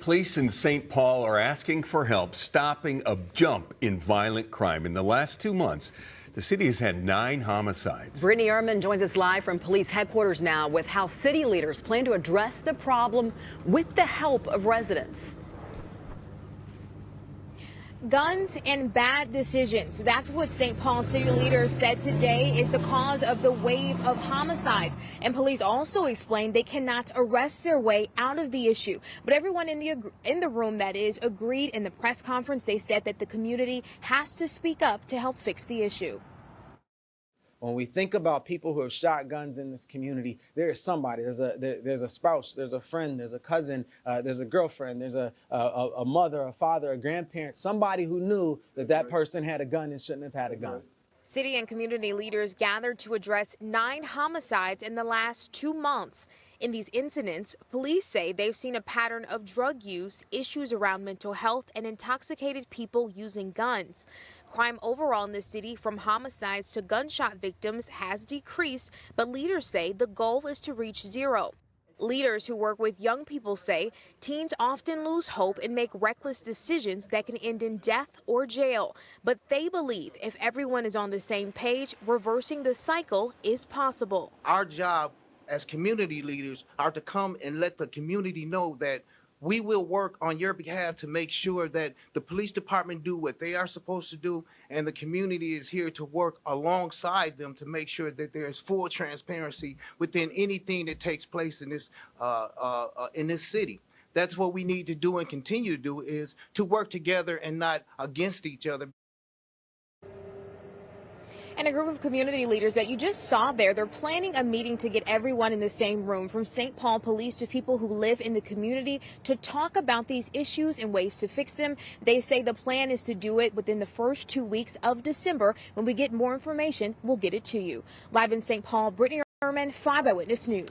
Police in St. Paul are asking for help stopping a jump in violent crime. In the last 2 months, the city has had 9 homicides. Brittany Ehrman joins us live from police headquarters now with how city leaders plan to address the problem with the help of residents. Guns and bad decisions. That's what St. Paul city leaders said today is the cause of the wave of homicides. And police also explained they cannot arrest their way out of the issue. But everyone in the room, that is, agreed in the press conference. They said that the community has to speak up to help fix the issue. When we think about people who have shot guns in this community, there is somebody. There's a spouse, there's a friend, there's a cousin, there's a girlfriend, there's a mother, a father, a grandparent, somebody who knew that that person had a gun and shouldn't have had a gun. City and community leaders gathered to address 9 homicides in the last 2 months. In these incidents, police say they've seen a pattern of drug use, issues around mental health, and intoxicated people using guns. Crime overall in the city, from homicides to gunshot victims, has decreased, but leaders say the goal is to reach 0. Leaders who work with young people say teens often lose hope and make reckless decisions that can end in death or jail. But they believe if everyone is on the same page, reversing the cycle is possible. Our job as community leaders are to come and let the community know that we will work on your behalf to make sure that the police department do what they are supposed to do, and the community is here to work alongside them to make sure that there is full transparency within anything that takes place in this city. That's what we need to do and continue to do, is to work together and not against each other. And a group of community leaders that you just saw there, they're planning a meeting to get everyone in the same room, from St. Paul police to people who live in the community, to talk about these issues and ways to fix them. They say the plan is to do it within the first 2 weeks of December. When we get more information, we'll get it to you. Live in St. Paul, Brittany Ehrman, 5 Eyewitness News.